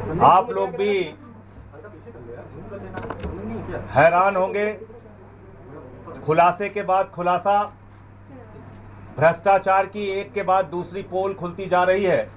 आप लोग भी हैरान होंगे, खुलासे के बाद खुलासा, भ्रष्टाचार की एक के बाद दूसरी पोल खुलती जा रही है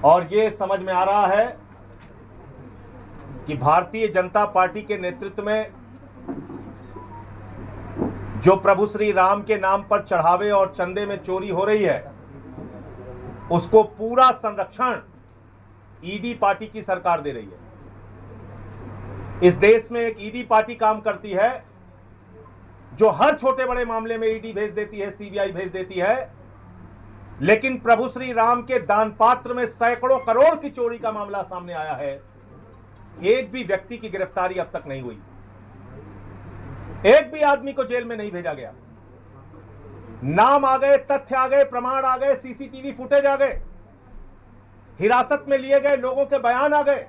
और ये समझ में आ रहा है कि भारतीय जनता पार्टी के नेतृत्व में जो प्रभु श्री राम के नाम पर चढ़ावे और चंदे में चोरी हो रही है, उसको पूरा संरक्षण ईडी पार्टी की सरकार दे रही है। इस देश में एक ईडी पार्टी काम करती है जो हर छोटे बड़े मामले में ईडी भेज देती है, सीबीआई भेज देती है, लेकिन प्रभु श्री राम के दान पात्र में सैकड़ों करोड़ की चोरी का मामला सामने आया है। एक भी व्यक्ति की गिरफ्तारी अब तक नहीं हुई, एक भी आदमी को जेल में नहीं भेजा गया। नाम आ गए, तथ्य आ गए, प्रमाण आ गए, सीसीटीवी फुटेज आ गए, हिरासत में लिए गए लोगों के बयान आ गए,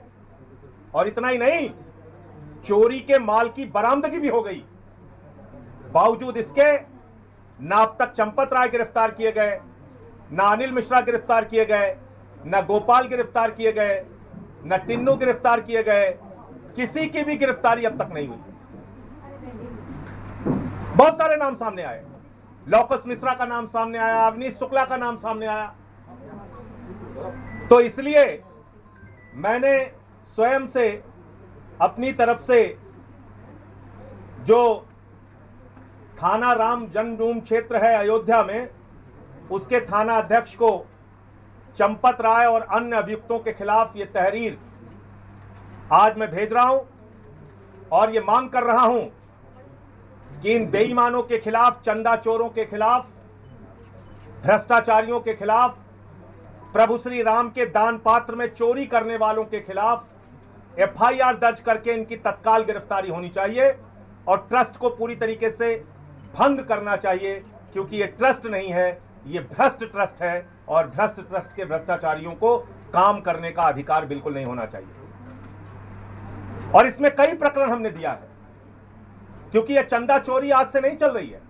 और इतना ही नहीं, चोरी के माल की बरामदगी भी हो गई। बावजूद इसके ना अब तक चंपत राय गिरफ्तार किए गए, ना अनिल मिश्रा गिरफ्तार किए गए, ना गोपाल गिरफ्तार किए गए, ना टिन्नू गिरफ्तार किए गए, किसी की भी गिरफ्तारी अब तक नहीं हुई। बहुत सारे नाम सामने आए, लोकस मिश्रा का नाम सामने आया, अवनीश शुक्ला का नाम सामने आया। तो इसलिए मैंने स्वयं से अपनी तरफ से जो थाना राम जन्मभूमि क्षेत्र है अयोध्या में, उसके थाना अध्यक्ष को चंपत राय और अन्य अभियुक्तों के खिलाफ ये तहरीर आज मैं भेज रहा हूं और ये मांग कर रहा हूं कि इन बेईमानों के खिलाफ, चंदा चोरों के खिलाफ, भ्रष्टाचारियों के खिलाफ, प्रभु श्री राम के दान पात्र में चोरी करने वालों के खिलाफ एफआईआर दर्ज करके इनकी तत्काल गिरफ्तारी होनी चाहिए और ट्रस्ट को पूरी तरीके से भंग करना चाहिए, क्योंकि ये ट्रस्ट नहीं है, ये भ्रष्ट ट्रस्ट है और भ्रष्ट ट्रस्ट के भ्रष्टाचारियों को काम करने का अधिकार बिल्कुल नहीं होना चाहिए। और इसमें कई प्रकरण हमने दिया है, क्योंकि यह चंदा चोरी आज से नहीं चल रही है।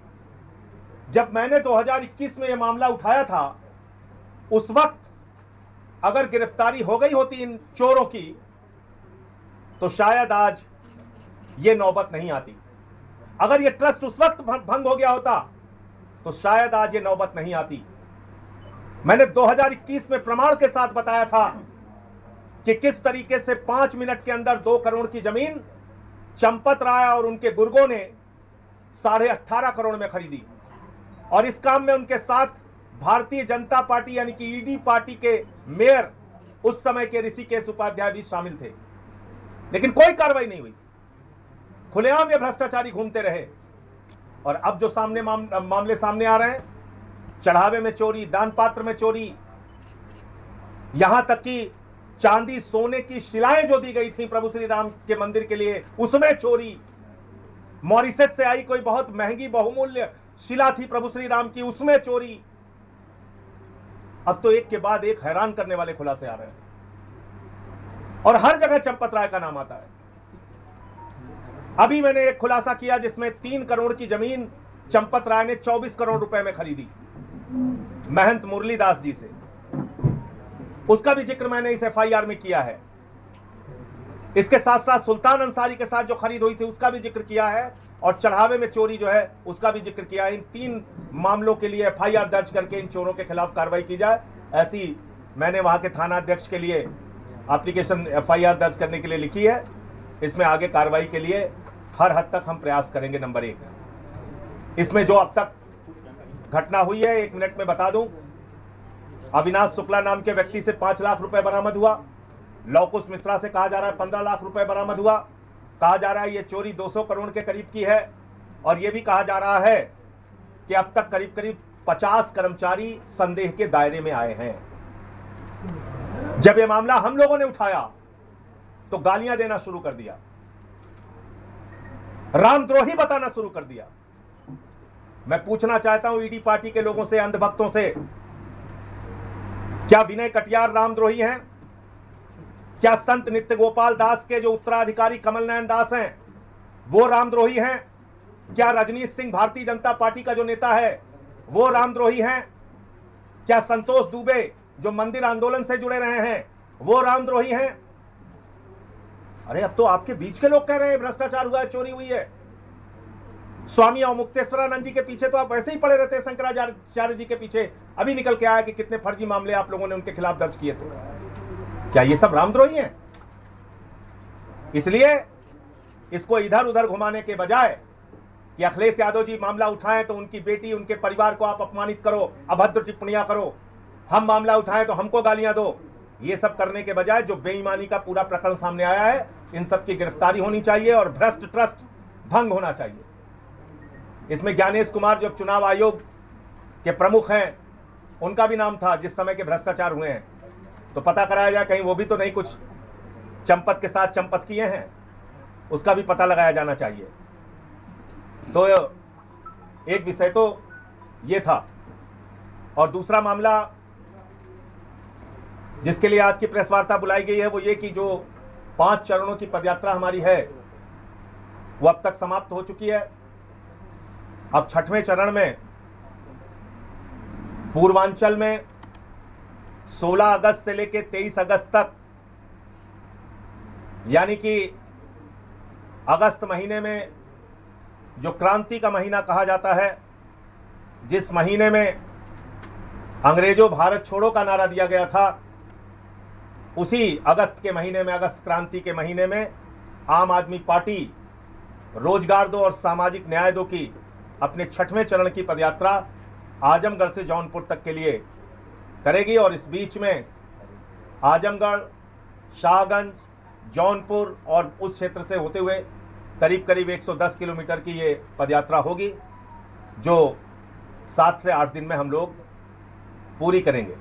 जब मैंने 2021 में यह मामला उठाया था, उस वक्त अगर गिरफ्तारी हो गई होती इन चोरों की तो शायद आज ये नौबत नहीं आती। अगर ये ट्रस्ट उस वक्त भंग हो गया होता तो शायद आज ये नौबत नहीं आती। मैंने 2021 में प्रमाण के साथ बताया था कि किस तरीके से 5 मिनट के अंदर 2 करोड़ की जमीन चंपत राय और उनके गुर्गों ने 18.5 करोड़ में खरीदी, और इस काम में उनके साथ भारतीय जनता पार्टी यानी कि ईडी पार्टी के मेयर उस समय के ऋषिकेश उपाध्याय भी शामिल थे, लेकिन कोई कार्रवाई नहीं हुई। खुलेआम ये भ्रष्टाचारी घूमते रहे। और अब जो मामले सामने आ रहे हैं, चढ़ावे में चोरी, दान पात्र में चोरी, यहां तक कि चांदी सोने की शिलाएं जो दी गई थी प्रभु श्री राम के मंदिर के लिए, उसमें चोरी, मॉरिशस से आई कोई बहुत महंगी बहुमूल्य शिला थी प्रभु श्री राम की, उसमें चोरी। अब तो एक के बाद एक हैरान करने वाले खुलासे आ रहे हैं और हर जगह चंपत राय का नाम आता है। अभी मैंने एक खुलासा किया जिसमें 3 करोड़ की जमीन चंपत राय ने 24 करोड़ रुपए में खरीदी महंत मुरलीदास जी से। उसका भी जिक्र मैंने इस एफआईआर में किया है। इसके साथ साथ सुल्तान अंसारी के साथ जो खरीद हुई थी उसका भी जिक्र किया है, और चढ़ावे में चोरी जो है उसका भी जिक्र किया है। इन 3 मामलों के लिए एफआईआर दर्ज करके इन चोरों के खिलाफ कार्रवाई की जाए, ऐसी मैंने वहां के थाना अध्यक्ष के लिए एप्लीकेशन एफआईआर दर्ज करने के लिए लिखी है। इसमें आगे कार्रवाई के लिए हर हद तक हम प्रयास करेंगे। नंबर 1, इसमें जो अब तक घटना हुई है 1 मिनट में बता दूं। अविनाश शुक्ला नाम के व्यक्ति से 5 लाख रुपए बरामद हुआ। लोकुस मिश्रा से कहा जा रहा है 15 लाख रुपए बरामद हुआ। कहा जा रहा है ये चोरी 200 करोड़ के करीब की है, और यह भी कहा जा रहा है कि अब तक करीब करीब 50 कर्मचारी संदेह के दायरे में आए हैं। जब यह मामला हम लोगों ने उठाया तो गालियां देना शुरू कर दिया, रामद्रोही बताना शुरू कर दिया। मैं पूछना चाहता हूं ईडी पार्टी के लोगों से, अंधभक्तों से, क्या विनय कटियार रामद्रोही हैं? क्या संत नित्य गोपाल दास के जो उत्तराधिकारी कमल नयन दास हैं वो रामद्रोही हैं? क्या रजनीश सिंह भारतीय जनता पार्टी का जो नेता है वो रामद्रोही हैं? क्या संतोष दुबे जो मंदिर आंदोलन से जुड़े रहे हैं वो रामद्रोही हैं। अरे अब तो आपके बीच के लोग कह रहे हैं भ्रष्टाचार हुआ है, चोरी हुई है। स्वामी और मुक्तेश्वरानंद जी के पीछे तो आप वैसे ही पड़े रहते हैं, शंकराचार्य जी के पीछे अभी निकल के आया कि कितने फर्जी मामले आप लोगों ने उनके खिलाफ दर्ज किए थे। क्या ये सब रामद्रोही हैं? इसलिए इसको इधर उधर घुमाने के बजाय कि अखिलेश यादव जी मामला उठाएं तो उनकी बेटी, उनके परिवार को आप अपमानित करो, अभद्र टिप्पणियां करो, हम मामला उठाएं तो हमको गालियां दो, ये सब करने के बजाय जो बेईमानी का पूरा प्रकरण सामने आया है, इन सब की गिरफ्तारी होनी चाहिए और भ्रष्ट ट्रस्ट भंग होना चाहिए। इसमें ज्ञानेश कुमार जो चुनाव आयोग के प्रमुख हैं, उनका भी नाम था जिस समय के भ्रष्टाचार हुए हैं, तो पता कराया जाए कहीं वो भी तो नहीं कुछ चंपत के साथ चंपत किए हैं, उसका भी पता लगाया जाना चाहिए। तो एक विषय तो ये था। और दूसरा मामला जिसके लिए आज की प्रेस वार्ता बुलाई गई है वो ये कि जो 5 चरणों की पदयात्रा हमारी है वो अब तक समाप्त हो चुकी है। अब 6वें चरण में पूर्वांचल में 16 अगस्त से लेकर 23 अगस्त तक, यानी कि अगस्त महीने में जो क्रांति का महीना कहा जाता है, जिस महीने में अंग्रेजों भारत छोड़ो का नारा दिया गया था, उसी अगस्त के महीने में, अगस्त क्रांति के महीने में आम आदमी पार्टी रोजगार दो और सामाजिक न्याय दो की अपने 6वें चरण की पदयात्रा आजमगढ़ से जौनपुर तक के लिए करेगी। और इस बीच में आजमगढ़, शाहगंज, जौनपुर और उस क्षेत्र से होते हुए करीब करीब 110 किलोमीटर की ये पदयात्रा होगी, जो 7 से 8 दिन में हम लोग पूरी करेंगे।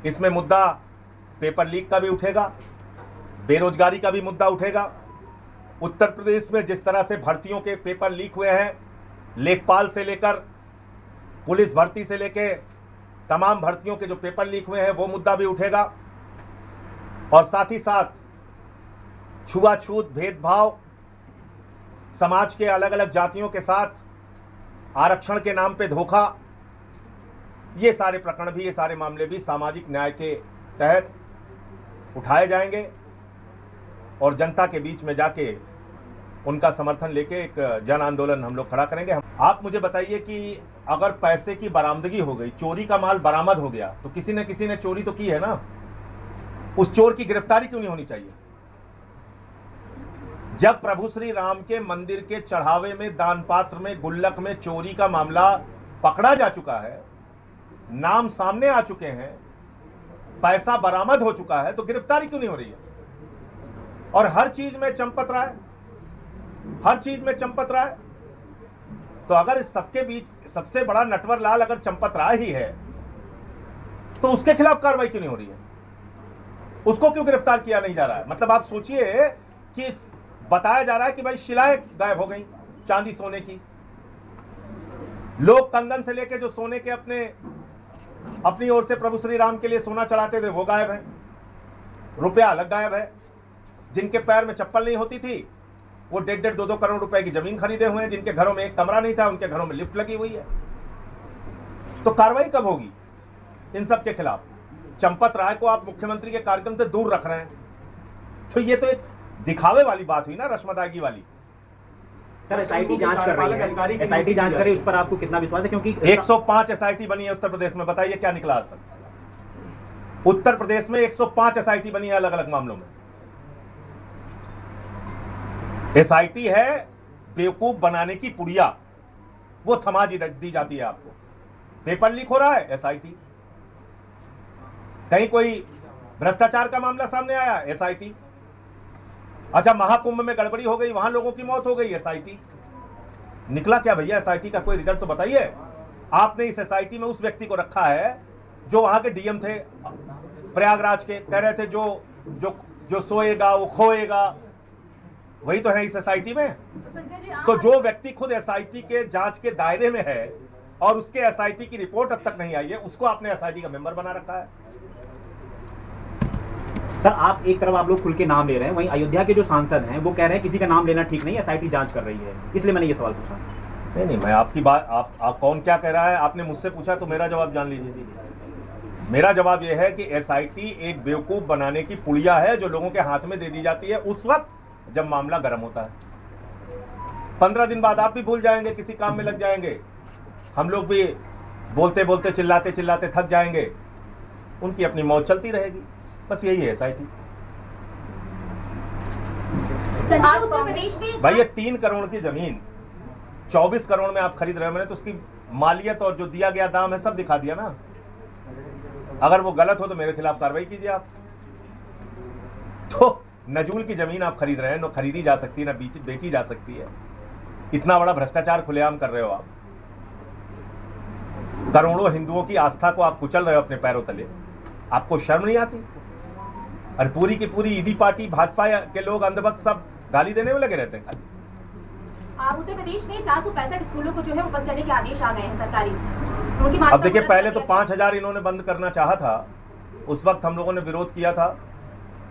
इसमें मुद्दा पेपर लीक का भी उठेगा, बेरोजगारी का भी मुद्दा उठेगा। उत्तर प्रदेश में जिस तरह से भर्तियों के पेपर लीक हुए हैं, लेखपाल से लेकर पुलिस भर्ती से लेकर तमाम भर्तियों के जो पेपर लीक हुए हैं वो मुद्दा भी उठेगा। और साथ ही साथ छुआछूत, भेदभाव, समाज के अलग अलग जातियों के साथ आरक्षण के नाम पे धोखा, ये सारे प्रकरण भी, ये सारे मामले भी सामाजिक न्याय के तहत उठाए जाएंगे और जनता के बीच में जाके उनका समर्थन लेके एक जन आंदोलन हम लोग खड़ा करेंगे। आप मुझे बताइए कि अगर पैसे की बरामदगी हो गई, चोरी का माल बरामद हो गया, तो किसी ने चोरी तो की है ना, उस चोर की गिरफ्तारी क्यों नहीं होनी चाहिए? जब प्रभु श्री राम के मंदिर के चढ़ावे में, दान पात्र में, गुल्लक में चोरी का मामला पकड़ा जा चुका है, नाम सामने आ चुके हैं, पैसा बरामद हो चुका है, तो गिरफ्तारी क्यों नहीं हो रही है? और हर चीज में चंपत राय, हर चीज में चंपत राय। तो अगर इस सबके बीच सबसे बड़ा नटवर लाल अगर चंपत राय ही है, तो उसके खिलाफ कार्रवाई क्यों नहीं हो रही है? उसको क्यों गिरफ्तार किया नहीं जा रहा है? मतलब आप सोचिए कि बताया जा रहा है कि भाई शिलाएं गायब हो गई, चांदी सोने की, लोग कंगन से लेके जो सोने के अपनी ओर से प्रभु श्री राम के लिए सोना चढ़ाते थे वो गायब है, रुपया अलग गायब है। जिनके पैर में चप्पल नहीं होती थी वो 1.5 2 करोड़ रुपए की जमीन खरीदे हुए हैं, जिनके घरों में एक कमरा नहीं था उनके घरों में लिफ्ट लगी हुई है। तो कार्रवाई कब होगी इन सब के खिलाफ? चंपत राय को आप मुख्यमंत्री के कार्यक्रम से दूर रख रहे हैं, तो ये तो एक दिखावे वाली बात हुई ना, रश्मदागी वाली। सर एसआईटी जांच कर रही है, एसआईटी जांच कर रही है, उस पर आपको कितना विश्वास है? क्योंकि 105 एसआईटी बनी है उत्तर प्रदेश में, बताइए क्या निकला आज तक? उत्तर प्रदेश में 105 एसआईटी बनी है अलग अलग मामलों में। एसआईटी है बेवकूफ बनाने की पुड़िया, वो थमा दी जाती है आपको। पेपर लीक हो रहा है, एसआईटी। कहीं कोई भ्रष्टाचार का मामला सामने आया, एसआईटी। अच्छा, महाकुंभ में गड़बड़ी हो गई, वहां लोगों की मौत हो गई, एसआईटी। निकला क्या भैया एसआईटी का? कोई रिजल्ट तो बताइए। आपने इस एसआईटी में उस व्यक्ति को रखा है जो वहां के डीएम थे प्रयागराज के, कह रहे थे जो सोएगा वो खोएगा, वही तो है इस एसआईटी में। तो जो व्यक्ति खुद एसआईटी के जांच के दायरे में है और उसके एसआईटी की रिपोर्ट अब तक नहीं आई है, उसको आपने एसआईटी का मेंबर बना रखा है। सर आप एक तरफ आप लोग खुल के नाम ले रहे हैं, वहीं अयोध्या के जो सांसद हैं वो कह रहे हैं किसी का नाम लेना ठीक नहीं, एसआईटी जांच कर रही है, इसलिए मैंने ये सवाल पूछा। नहीं, मैं आपकी बात, आप कौन क्या कह रहा है आपने मुझसे पूछा, तो मेरा जवाब जान लीजिए। मेरा जवाब यह है कि एसआईटी एक बेवकूफ बनाने की पुड़िया है जो लोगों के हाथ में दे दी जाती है उस वक्त जब मामला गर्म होता है। 15 दिन बाद आप भी भूल जाएंगे, किसी काम में लग जाएंगे, हम लोग भी बोलते बोलते चिल्लाते चिल्लाते थक जाएंगे, उनकी अपनी मौज चलती रहेगी। बस यही है एसआईटी। उत्तर प्रदेश में भाई ये 3 करोड़ की जमीन 24 करोड़ में आप खरीद रहे हो, मैंने तो उसकी मालियत और जो दिया गया दाम है सब दिखा दिया ना। अगर वो गलत हो तो मेरे खिलाफ कार्रवाई कीजिए आप। तो नजूल की जमीन आप खरीद रहे हैं, ना खरीदी जा सकती है ना बेची जा सकती है। इतना बड़ा भ्रष्टाचार खुलेआम कर रहे हो आप। करोड़ों हिंदुओं की आस्था को आप कुचल रहे हो अपने पैरों तले। आपको शर्म नहीं आती? और पूरी की पूरी ईडी पार्टी भाजपा के लोग अंधभक्त सब गाली देने में लगे रहते हैं खाली। उत्तर प्रदेश में 465 स्कूलों को जो है वो बंद करने के आदेश आ गए हैं सरकारी। उनकी मांग अब देखिए, पहले तो 5000 इन्होंने बंद करना चाहा था, उस वक्त हम लोगों ने विरोध किया था।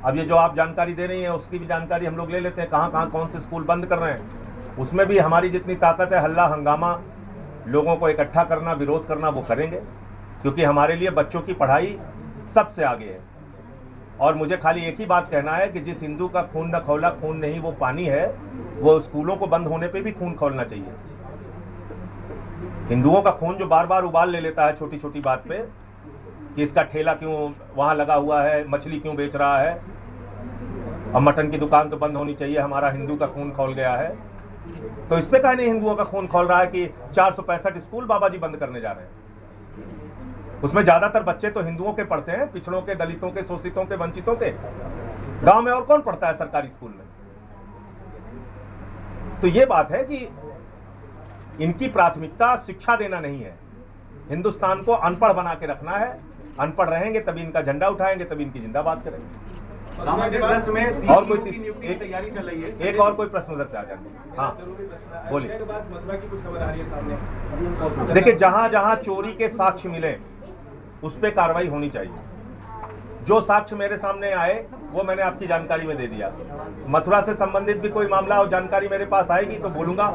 अब ये जो आप जानकारी दे रही हैं उसकी भी जानकारी हम लोग ले लेते हैं, कहाँ कहाँ कौन से स्कूल बंद कर रहे हैं। उसमें भी हमारी जितनी ताकत है, हल्ला हंगामा, लोगों को इकट्ठा करना, विरोध करना, वो करेंगे, क्योंकि हमारे लिए बच्चों की पढ़ाई सबसे आगे है। और मुझे खाली एक ही बात कहना है कि जिस हिंदू का खून न खौला खून नहीं वो पानी है, वो स्कूलों को बंद होने पे भी खून खौलना चाहिए। हिंदुओं का खून जो बार बार उबाल ले लेता है छोटी छोटी बात पे, कि इसका ठेला क्यों वहां लगा हुआ है, मछली क्यों बेच रहा है, और मटन की दुकान तो बंद होनी चाहिए, हमारा हिंदू का खून खौल गया है, तो इस पे कहा नहीं हिंदुओं का खून खौल रहा है कि 465 स्कूल बाबा जी बंद करने जा रहे हैं। उसमें ज्यादातर बच्चे तो हिंदुओं के पढ़ते हैं, पिछड़ों के, दलितों के, शोषितों के, वंचितों के। गांव में और कौन पढ़ता है सरकारी स्कूल में? तो ये बात है कि इनकी प्राथमिकता शिक्षा देना नहीं है, हिंदुस्तान को अनपढ़ बना के रखना है। अनपढ़ रहेंगे तभी इनका झंडा उठाएंगे, तभी इनकी जिंदाबाद करेंगे। ट्रस्ट में और कोई नियुक्ति तैयारी चल रही है। एक और कोई प्रश्न उधर से आ जाए। हाँ बोलिए। देखिए, जहां जहां चोरी के साक्ष्य मिले उस पर कार्रवाई होनी चाहिए। जो साक्ष्य मेरे सामने आए वो मैंने आपकी जानकारी में दे दिया। मथुरा से संबंधित भी कोई मामला और जानकारी मेरे पास आएगी तो बोलूंगा।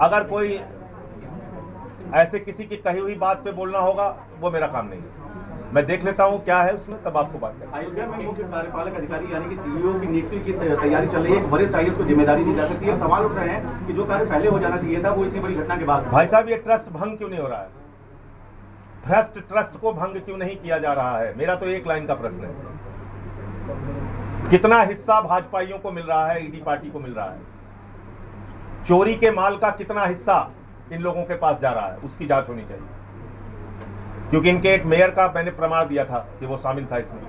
अगर कोई ऐसे किसी की कही हुई बात पे बोलना होगा वो मेरा काम नहीं है, मैं देख लेता हूँ क्या है उसमें, तब आपको बात करें। अयोध्या में मुख्य कार्यपालक अधिकारी यानी कि सीईओ की नियुक्ति की तैयारी चल रही है। एक वरिष्ठ आईएएस को जिम्मेदारी दी जा सकती है। सवाल उठ रहे हैं कि जो कार्य पहले हो जाना चाहिए था वो इतनी बड़ी घटना के बाद। भाई साहब, ये ट्रस्ट भंग क्यों नहीं हो रहा है? भ्रष्ट ट्रस्ट को भंग क्यों नहीं किया जा रहा है? मेरा तो एक लाइन का प्रश्न है। कितना हिस्सा भाजपाइयों को मिल रहा है, ईडी पार्टी को मिल रहा है? चोरी के माल का कितना हिस्सा इन लोगों के पास जा रहा है, उसकी जांच होनी चाहिए। क्योंकि इनके एक मेयर का मैंने प्रमाण दिया था कि वो शामिल था इसमें।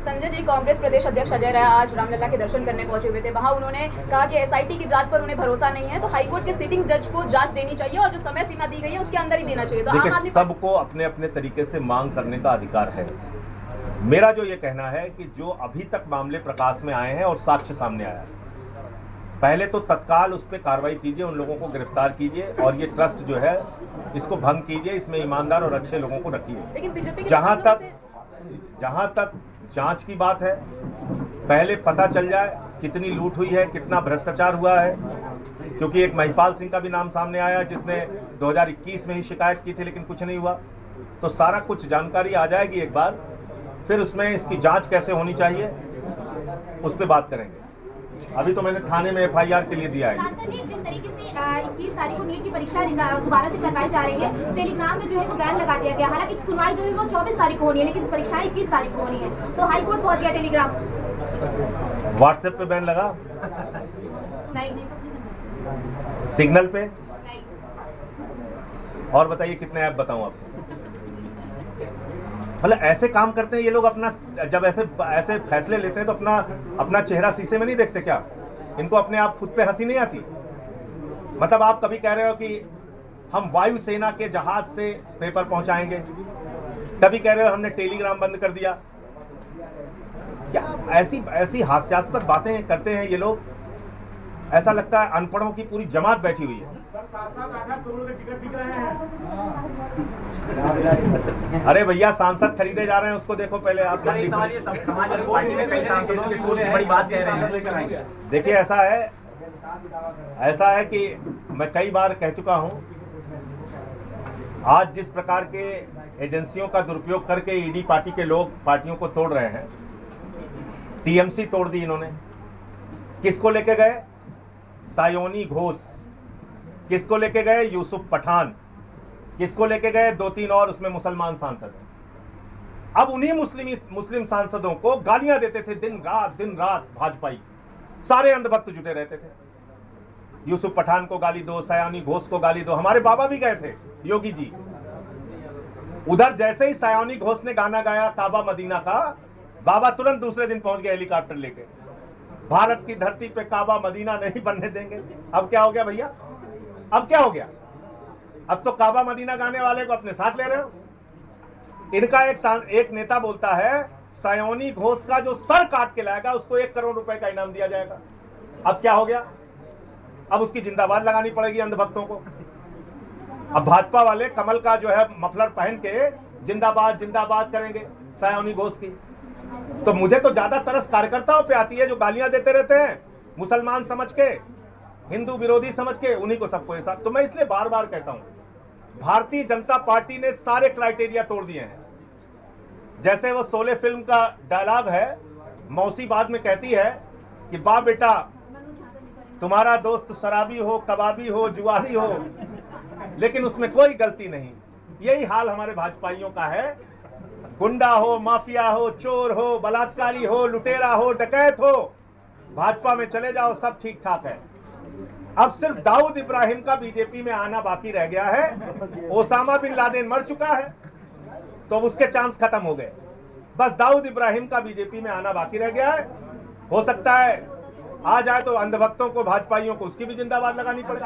संजय जी, कांग्रेस प्रदेश अध्यक्ष अजय राय आज रामलला के दर्शन करने पहुंचे हुए थे। वहां उन्होंने कहा कि एसआईटी की जांच पर उन्हें भरोसा नहीं है, तो हाईकोर्ट के सिटिंग जज को जांच देनी चाहिए और जो समय सीमा दी गई है उसके अंदर ही देना चाहिए। तो आम देखिए, आदमी सबको अपने अपने तरीके से मांग करने का अधिकार है। मेरा जो ये कहना है कि जो अभी तक मामले प्रकाश में आए हैं और साक्ष्य सामने आया है, पहले तो तत्काल उस पर कार्रवाई कीजिए, उन लोगों को गिरफ्तार कीजिए और ये ट्रस्ट जो है इसको भंग कीजिए, इसमें ईमानदार और अच्छे लोगों को रखिए। लेकिन बीजेपी जहां तक जांच की बात है, पहले पता चल जाए कितनी लूट हुई है, कितना भ्रष्टाचार हुआ है। क्योंकि एक महिपाल सिंह का भी नाम सामने आया जिसने 2021 में ही शिकायत की थी लेकिन कुछ नहीं हुआ। तो सारा कुछ जानकारी आ जाएगी एक बार, फिर उसमें इसकी जांच कैसे होनी चाहिए उस पर बात करेंगे। अभी तो मैंने थाने में एफआईआर के लिए दिया है। सांसद जी, जिस तरीके से 21 तारीख को नीट की परीक्षा दोबारा से करवाई जा रही है, टेलीग्राम में जो है वो बैन लगा दिया गया। हालांकि सुनवाई जो है वो 24 तारीख को होनी है, लेकिन परीक्षाएं 21 तारीख को होनी है। तो हाईकोर्ट पहुंच गया टेलीग्राम। व्हाट्सएप पे बैन लगा, नहीं सिग्नल पे, नहीं। और बताइए कितने ऐप बताऊं आपको? मतलब ऐसे काम करते हैं ये लोग। अपना जब ऐसे फैसले लेते हैं तो अपना चेहरा शीशे में नहीं देखते क्या? इनको अपने आप खुद पे हंसी नहीं आती? मतलब आप कभी कह रहे हो कि हम वायुसेना के जहाज से पेपर पहुंचाएंगे, तभी कह रहे हो हमने टेलीग्राम बंद कर दिया। क्या ऐसी हास्यास्पद बातें करते हैं ये लोग? ऐसा लगता है अनपढ़ों की पूरी जमात बैठी हुई है। अरे भैया, सांसद खरीदे जा रहे हैं, उसको देखो पहले आप। समाजवादी पार्टी में कई सांसदों की बड़ी बात कह रहे हैं। देखिए, ऐसा है कि मैं कई बार कह चुका हूं आज जिस प्रकार के एजेंसियों का दुरुपयोग करके ईडी पार्टी के लोग पार्टियों को तोड़ रहे हैं, टीएमसी तोड़ दी इन्होंने। किसको लेके गए? सायोनी घोष। किसको लेके गए? यूसुफ पठान। किसको लेके गए? 2-3 और, उसमें मुसलमान सांसद हैं। अब उन्हीं मुस्लिम सांसदों को गालियां देते थे दिन रात भाजपाई, सारे अंधभक्त जुटे रहते थे। यूसुफ पठान को गाली दो, सायोनी घोष को गाली दो। हमारे बाबा भी गए थे, योगी जी। उधर जैसे ही सायोनी घोष ने गाना गाया काबा मदीना का, बाबा तुरंत दूसरे दिन पहुंच गए हेलीकॉप्टर लेके। भारत की धरती पे काबा मदीना नहीं बनने देंगे। अब क्या हो गया भैया? अब क्या हो गया? अब तो काबा मदीना गाने वाले को अपने साथ ले रहे हो। इनका एक नेता बोलता है सायोनी घोष का जो सर काट के लाएगा उसको 1 करोड़ रुपए का इनाम दिया जाएगा। अब क्या हो गया? अब उसकी जिंदाबाद लगानी पड़ेगी अंधभक्तों को। अब भाजपा वाले कमल का जो है मफलर पहन के जिंदाबाद जिंदाबाद करेंगे सायोनी घोष की। तो मुझे तो ज्यादा तरस कार्यकर्ताओं पे आती है जो गालियां देते रहते हैं, मुसलमान समझ के, हिंदू विरोधी समझ के, उन्हीं को सबको ऐसा। तो मैं इसलिए बार बार कहता हूं, भारतीय जनता पार्टी ने सारे क्राइटेरिया तोड़ दिए हैं। जैसे वो शोले फिल्म का डायलॉग है, मौसी बाद में कहती है कि बा बेटा तुम्हारा दोस्त शराबी हो, कबाबी हो, जुआरी हो, लेकिन उसमें कोई गलती नहीं। यही हाल हमारे भाजपाइयों का है। गुंडा हो, माफिया हो, चोर हो, बलात्कारी हो, लुटेरा हो, डकैत हो, भाजपा में चले जाओ, सब ठीक ठाक है। अब सिर्फ दाऊद इब्राहिम का बीजेपी में आना बाकी रह गया है। ओसामा बिन लादेन मर चुका है तो अब उसके चांस खत्म हो गए। बस दाऊद इब्राहिम का बीजेपी में आना बाकी रह गया है। हो सकता है आ जाए तो अंधभक्तों को, भाजपाइयों को उसकी भी जिंदाबाद लगानी पड़े।